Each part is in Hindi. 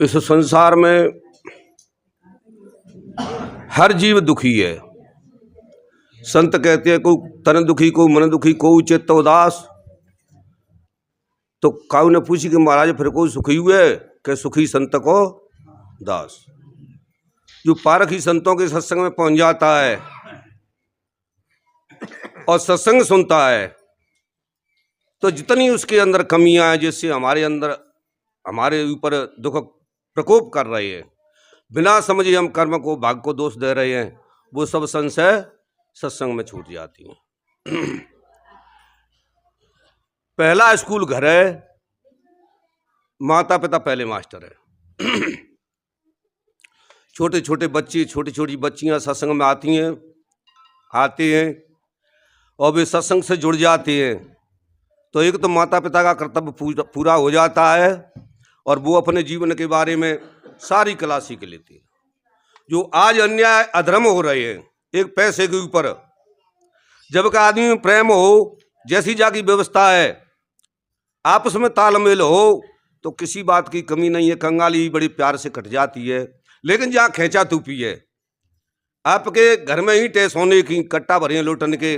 इस संसार में हर जीव दुखी है। संत कहते हैं कोई तन दुखी, कोई मन दुखी, कोई चित्त उदास। तो काऊ ने पूछी कि महाराज फिर कोई सुखी हुए? कि सुखी संत को दास। जो पारखी संतों के सत्संग में पहुंच जाता है और सत्संग सुनता है तो जितनी उसके अंदर कमियां हैं, जिससे हमारे ऊपर दुख प्रकोप कर रहे हैं, बिना समझे हम कर्म को, भाग को दोष दे रहे हैं, वो सब संशय सत्संग में छूट जाती हैं। पहला स्कूल घर है, माता पिता पहले मास्टर है। छोटे छोटे बच्चे, छोटी छोटी बच्चियां सत्संग में आते हैं और वे सत्संग से जुड़ जाते हैं तो एक तो माता पिता का कर्तव्य पूरा हो जाता है और वो अपने जीवन के बारे में सारी कला सीख लेते हैं। जो आज अन्याय अधर्म हो रहे हैं एक पैसे के ऊपर, जबकि आदमी में प्रेम हो, जैसी जाकी व्यवस्था है, आपस में तालमेल हो तो किसी बात की कमी नहीं है। कंगाली बड़ी प्यार से कट जाती है। लेकिन जहाँ खेचा तूपी है, आपके घर में ईंटें सोने की कट्टा भरे लोटन के,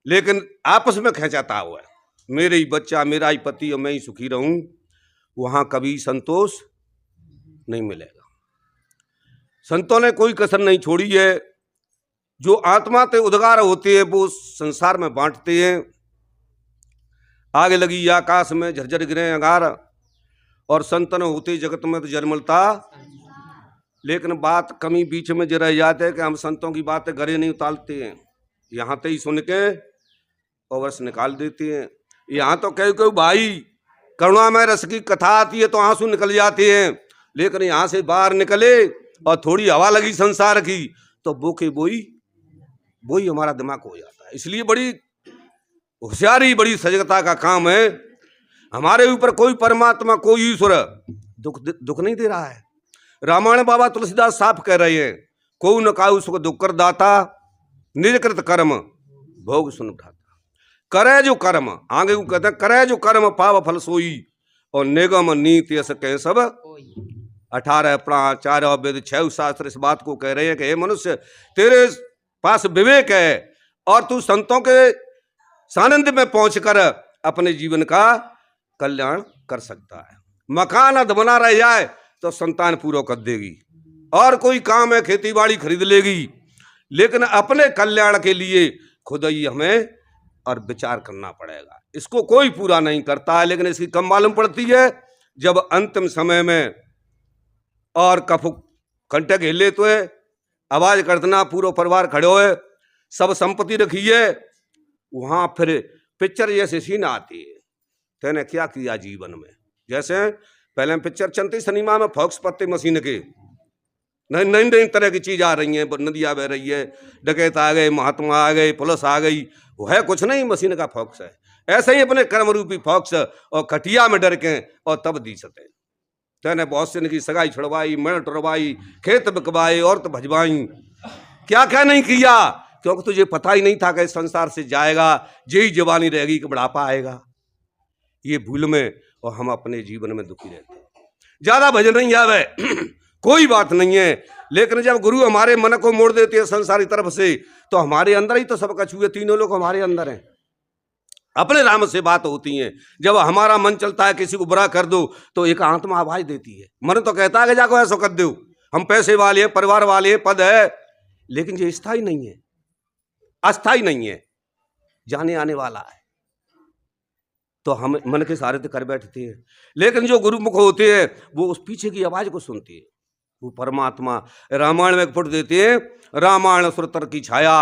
लेकिन आपस में खेचाता हुआ है, मेरे ही बच्चा, मेरा ही पति और मैं ही सुखी रहूं, वहां कभी संतोष नहीं मिलेगा। संतों ने कोई कसर नहीं छोड़ी है। जो आत्मा के उद्गार होते हैं वो संसार में बांटते हैं। आग लगी आकाश में झरझर गिरे अंगार, और संतन होते जगत में तो जलमलता। लेकिन बात कमी बीच में जो रह जाते हैं कि हम संतों की बातें गरे नहीं उतारते हैं, यहाँ तो ही सुन के और वर्ष निकाल देते हैं। यहाँ तो कई भाई करुणा में रस की कथा आती है तो आंसू निकल जाते हैं, लेकिन यहाँ से बाहर निकले और थोड़ी हवा लगी संसार की तो बोके बोई हमारा दिमाग हो जाता है। इसलिए बड़ी होशियारी, बड़ी सजगता का काम है। हमारे ऊपर कोई परमात्मा, कोई ईश्वर दुख नहीं दे रहा है। रामायण बाबा तुलसीदास साफ कह रहे हैं, को न काऊ सुख दुख कर दाता, निजकृत कर्म भोग सुन उठाता। करे जो कर्म, आगे वो कहते हैं, करे जो कर्म पाव फल सोई, और निगम नीति यस कह सब 18 प्राण 4 वेद 6 शास्त्र इस बात को कह रहे हैं कि हे मनुष्य, तेरे पास विवेक है और तू संतों के सानिध्य में पहुंचकर अपने जीवन का कल्याण कर सकता है। मकान अध बना रह जाए तो संतान पूरा कर देगी, और कोई काम है खेती बाड़ी खरीद लेगी, लेकिन अपने कल्याण के लिए खुद ही हमें और विचार करना पड़ेगा। इसको कोई पूरा नहीं करता है, लेकिन इसकी कम मालूम पड़ती है जब अंतिम समय में और कफ कंटे घेले तो है, आवाज कर देना, पूरा परिवार खड़े हुए, सब संपत्ति रखी है, वहां फिर पिक्चर जैसे सीन आती है, तेने क्या किया जीवन में। जैसे पहले पिक्चर चलती सिनेमा में फॉक्स पत्ते मशीन के, नई नई नई तरह की चीज आ रही है, नदियां बह रही है, डकैत आ गए, महात्मा आ गए, पुलिस आ गई, वो है कुछ नहीं, मशीन का फॉक्स है। ऐसे ही अपने कर्म रूपी फॉक्स और खटिया में डर के और तब दी सते। तेने बहुत से की सगाई छुड़वाई, मेड़ टुरवाई, खेत बिकवाए, और तो भजवाई, क्या क्या नहीं किया, क्योंकि तुझे पता ही नहीं था कि संसार से जाएगा, यही जवानी रहेगी कि बुढ़ापा आएगा। ये भूल में और हम अपने जीवन में दुखी रहते हैं। ज्यादा भजन नहीं आवे कोई बात नहीं है, लेकिन जब गुरु हमारे मन को मोड़ देते हैं संसारी तरफ से, तो हमारे अंदर ही तो सब कछु है, तीनों लोग हमारे अंदर हैं। अपने राम से बात होती है। जब हमारा मन चलता है किसी को बुरा कर दो तो एक आत्मा आवाज देती है, मन तो कहता है कि जाको ऐसा कर दो, हम पैसे वाले हैं, परिवार वाले हैं, पद है, लेकिन ये स्थायी नहीं है, अस्थाई नहीं है, जाने आने वाला है। तो हम मन के सहारे तो कर बैठते हैं, लेकिन जो गुरुमुख होते हैं वो उस पीछे की आवाज को सुनते हैं। वो परमात्मा रामायण में फुट देते हैं, रामायण सुरतर की छाया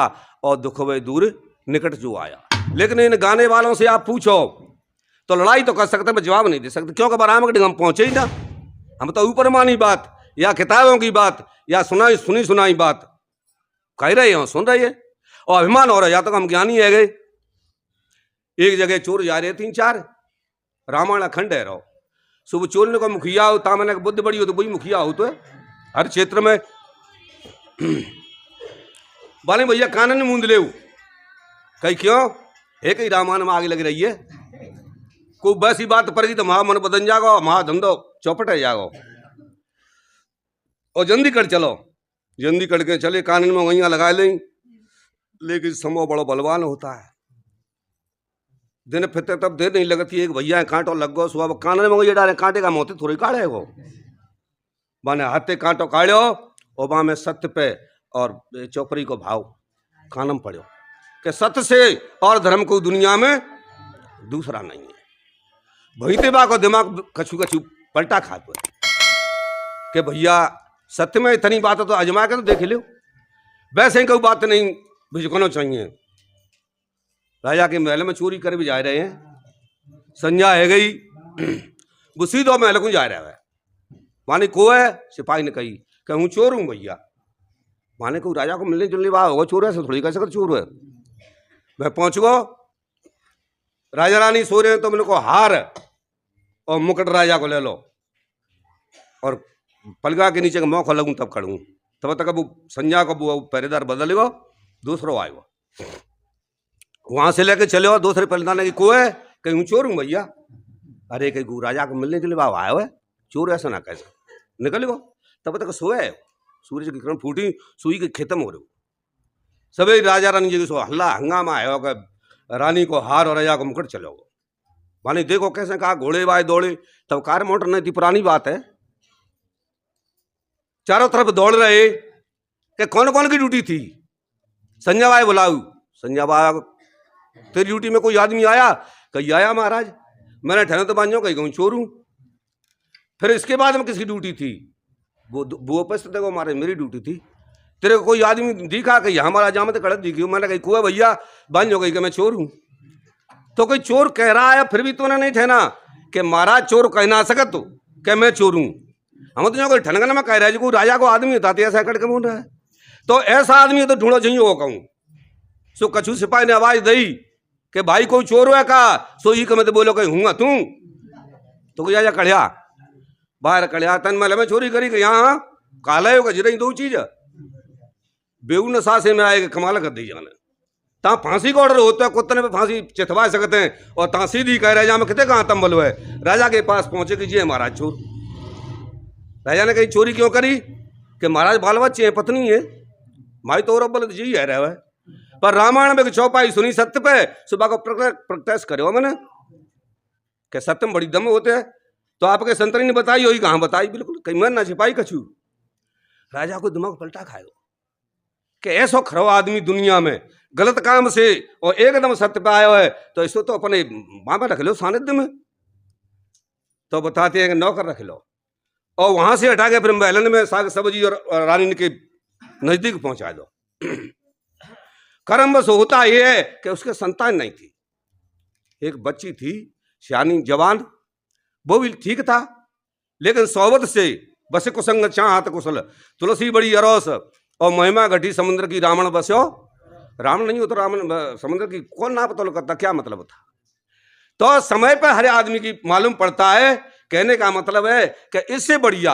और दुख वे दूर निकट जो आया। लेकिन इन गाने वालों से आप पूछो तो लड़ाई तो कर सकते, मैं जवाब नहीं दे सकते, क्योंकि बराम के हम पहुंचे ही ना। हम तो ऊपर मानी बात या किताबों की बात या सुनी सुनाई बात कह रहे हो, सुन रहे हैं, और अभिमान हो रहा है या तो हम ज्ञानी है गए। एक जगह चोर जा रहे 3-4, रामायण अखंड है रहो, सुबह चोर ने को मुखिया हो, तामने बुद्ध बड़ी हो तो वही मुखिया हो, तो हर क्षेत्र में बाले भैया कानन मूंद ले कहीं, क्यों एक ही रामायण में आगे लग रही है। कोई वैसी बात पर तो महा मन बदन जागो, महा धंधो चौपट है जागो। और जल्दी कर चलो, जल्दी करके चले, कानून में वहीं लगा लें। लेकिन समो बड़ो बलवान होता है, दिन फिरते तब देर नहीं लगती। एक भैया कांटो लग गो, सुबह कानून में वही डाले, कांटे का मोती थोड़ी काढ़े वो, माने हाथे कांटो काढ़ो और वहां में सत्य पे और चौपड़ी को भाव कानम पड़ो कि सत्य से और धर्म को दुनिया में दूसरा नहीं है। भईते बा को दिमाग कछु कछु पलटा खाते कि भैया सत्य में इतनी बात है तो आजमा के तो देख लो, वैसे ही कोई बात नहीं भिजकना चाहिए। राजा के महल में चोरी कर भी जा रहे हैं, संज्ञा है गई, वो सीधो महल को जा रहा है। माने को है, सिपाही ने कही कि हूँ चोर हूँ भैया। माने को राजा को मिलने जुलने वाला होगा, चोर है थोड़ी कैसे कर चोर है। मैं पहुंच गो, राजा रानी सो रहे हैं, तो मैंने को हार और मुकुट राजा को ले लो और पलगा के नीचे का मौका लगूं तब खड़ूं। तब तक वो संज्ञा को वो पहरेदार बदलेगा, दूसरो आएगा। वहां से लेके चले और दूसरे पहरेदार ने को है, कहीं चोर हूँ भैया। अरे कहीं राजा को मिलने के लिए बाबा आयो है, चोर ऐसा ना कैसे निकल गो। तब तक सोए, सूरज की किरण फूटी, सुई के खत्म हो रहे। सभी राजा रानी जी सो हल्ला हंगामा आयो कि रानी को हार और राजा को मुकुट चलो। माने देखो कैसे कहा, घोड़े बाय दौड़े, तब कार मोटर नहीं थी, पुरानी बात है। चारों तरफ दौड़ रहे कि कौन कौन की ड्यूटी थी। संजय बाई बुलाऊ, संजय बाई तेरी ड्यूटी में कोई आदमी आया? कहीं आया महाराज, मैंने ठहरे तो बांझो, कहीं कहूँ चोर हूँ। फिर इसके बाद में किसकी ड्यूटी थी? वो उपस्थित देखो मारे, मेरी ड्यूटी थी। तेरे को कोई आदमी दिखा? कहीं हमारा जामत कड़क दिखी। मैंने कही कुआ भैया बांझो, कहीं कि मैं चोर हूँ। तो कोई चोर कह रहा है, फिर भी तूने नहीं ठहना कि महाराज चोर कह ना सकत तो कि मैं चोर हूँ। हम तो कोई ठनगन में कह रहे हैं, राजा को आदमी होता ऐसा करके बोल रहा है। तो ऐसा आदमी तो ढूंढो चाहिए वो कहूँ। सो कछु सिपाही ने आवाज दी कि भाई कोई चोर है का? सो ही कमे तो बोलो कहीं हूँ तू। तो कोई आजा कढ़िया बाहर कढ़िया तन मैं लमे चोरी करी, यहाँ काला होगा जरा दो चीज बेऊ नशा से में आएगा, कमाल कर दी जाने। ता फांसी का ऑर्डर होता है, कुत्ते पे फांसी चिथवा सकते हैं और ता सीधी कह रहे जा कितने कहाँ तंबल है। राजा के पास पहुंचे कि जी महाराज चोर। राजा ने कही चोरी क्यों करी? कि महाराज बाल बच्चे हैं, पत्नी है, भाई तो और बोले जी है रहे। पर रामायण में चौपाई सुनी सत्य पे, सुबह को प्रत्यक्ष करे मैंने कि सत्य में बड़ी दम होते हैं। तो आपके संतरी ने बताई होगी, कहाँ बताई? बिल्कुल कहीं मन ना छिपाई कछु। राजा को दिमाग पलटा खाए कि ऐसा खरो आदमी दुनिया में गलत काम से और एकदम सत्य पे आया है, तो इसको तो अपने वहां पर रख लो सानिध्य में। तो बताते हैं कि नौकर रख लो और वहां से हटा के फिर महलन में साग सब्जी और रानी के नजदीक पहुंचा दो। कर्म बस होता यह है कि उसके संतान नहीं थी। एक बच्ची थी सियानी जवान, वो भी ठीक था, लेकिन सोबत से बसे कुसंग चाहत कुशल तुलसी बड़ी अरोस और महिमा घटी समुद्र की रावण बस्यो। रावण नहीं हो तो रावण समुद्र की कौन ना पता करता, क्या मतलब था? तो समय पर हर आदमी की मालूम पड़ता है। कहने का मतलब है कि इससे बढ़िया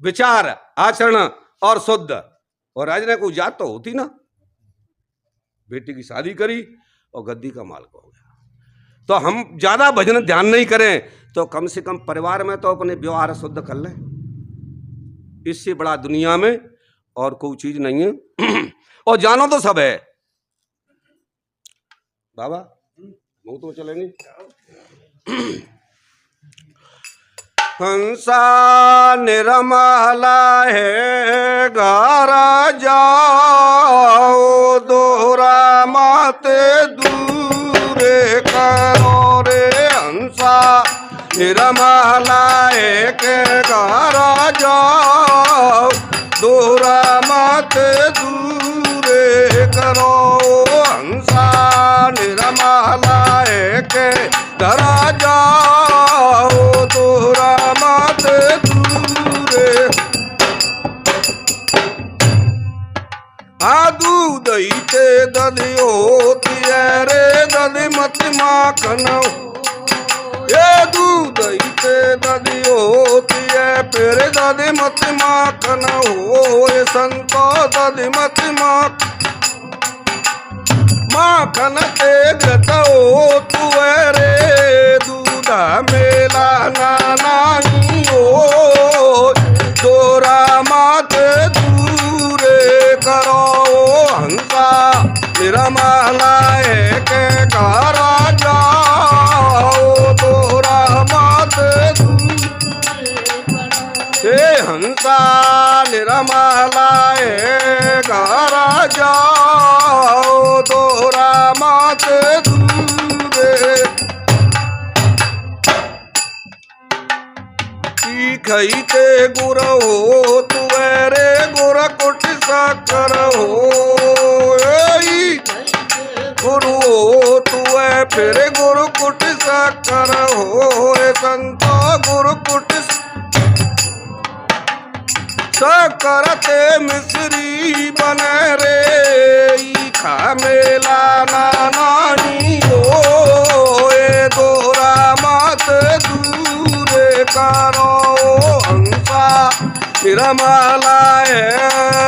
विचार आचरण और शुद्ध और राजा ने कोई जात तो होती ना। बेटी की शादी करी और गद्दी का मालिक हो गया। तो हम ज्यादा भजन ध्यान नहीं करें तो कम से कम परिवार में तो अपने व्यवहार शुद्ध कर लें। इससे बड़ा दुनिया में और कोई चीज नहीं है। और जानो तो सब है बाबा, वो तो चलेंगे। हंसा निरमला है घर जाओ, दोहरा माते दूरे करो रे। हंसा निरमला है के घर जाओ, दोहरा माते दूरे करो। हंसा निरमला है के घर जाओ, दोहरा माते दूरे। दूध ईते दधी होती है रे, दधी मत माखन। ये दूध ईते दधी होती है, फिर दधी मत माखन हो। ये संतो दधी मत माखन ते ग्रत हो तू रे। दूधा मेला नानी हो, दोरा मात दूरे करो हंसा निर्मला के घर जाओ तोरा मत हे हंसा निर्मला घर जाओ तोरा मत दूरे खईते गुर हो तुवेरे गुर कुट साकर हो गुरु हो तुवे फिर गुरु कुट साकर हो संतो गुरु कुट सकरते मिश्री बने रे खा मेला नानी हो ए दोरा मत दूरे करो हंसा निर्मला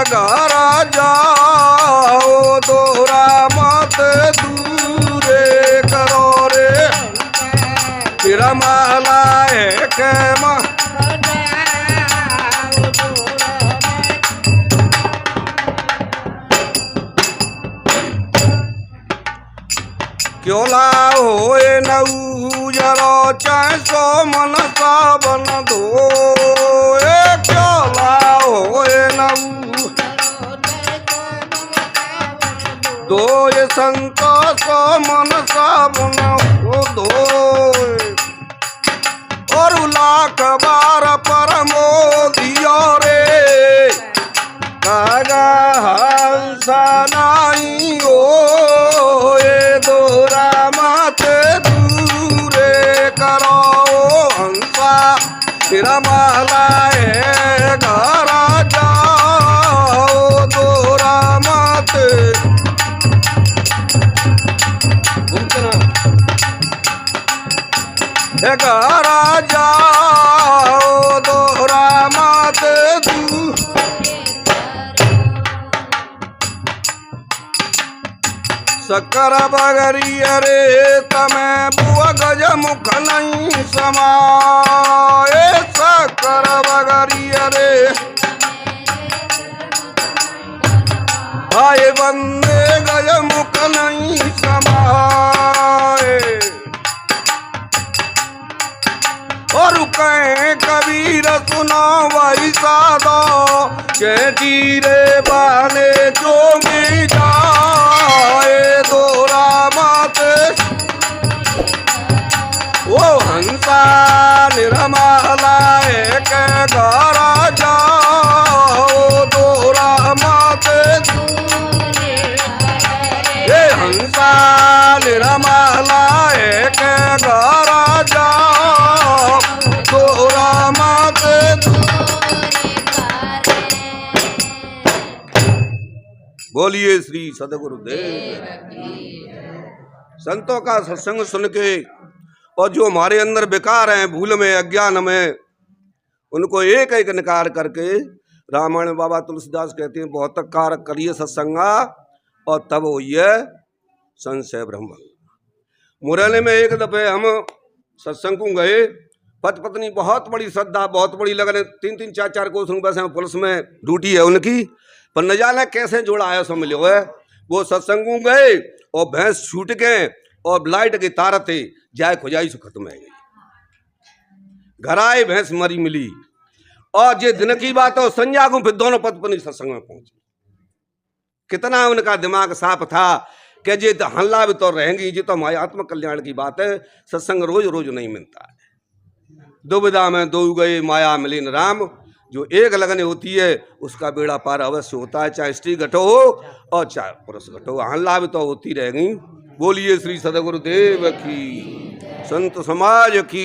घर जाओ दोरा मत दूरे करो रे निर्मला के क्यों होए नऊ जरो चाहे सो मन सावन दो क्यों होए नऊ दो ये संतो सो मन सावन दो और लाख बार परमो दियो रे कागा हंसा नहीं हो दोरा मत दूरे करो हंसा निर्मला घर जाओ दोरा मत घर जाओ दोरा मत शक्कर बगरी अरे तमे बुआ गज मुख नहीं समाए शक्कर बगरी अरे भाई बंदे गज मुख नहीं समाए और कहें कबीर सुना वही सादा चेटी रे बाने जो भी जाए दोरा मत वो हंसा निर्मला के घर जाओ दोरा मत ये हंसा निर्मला के घर जाओ दोरा मत बोलिए श्री सदगुरुदेव। संतों का सत्संग सुन के और जो हमारे अंदर बेकार हैं भूल में अज्ञान में उनको एक एक निकार करके रामायण में बाबा तुलसीदास कहते हैं बहुत कारक करिए सत्संगा और तब होइए संशय ब्रह्म। मुरैना में एक दफे हम सत्संग को गए पति पत्नी बहुत बड़ी श्रद्धा बहुत बड़ी लगन 3-3 4-4 कोस बस पुलिस में ड्यूटी है उनकी पर न जाने कैसे जोड़ा आया सो मिले हुए वो सत्संग गए और भैंस छूट गए और लाइट के तार थे जाए खुजाई से खत्म है गई घर आए भैंस मरी मिली और जे दिन की बात है संज्ञा को फिर दोनों पति पत्नी सत्संग में पहुंचे। कितना उनका दिमाग साफ था कि जे हल्ला भी तो रहेंगी जी तो हमारे आत्म कल्याण की बात है सत्संग रोज रोज नहीं मिलता है। दुविधा में दो गए माया मिली न राम जो एक लगन होती है उसका बेड़ा पार अवश्य होता है चाहे स्त्री घटो हो और चाहे पुरुष घटो हल्ला भी तो होती रहेगी। बोलिए श्री सदगुरुदेव की संत समाज की।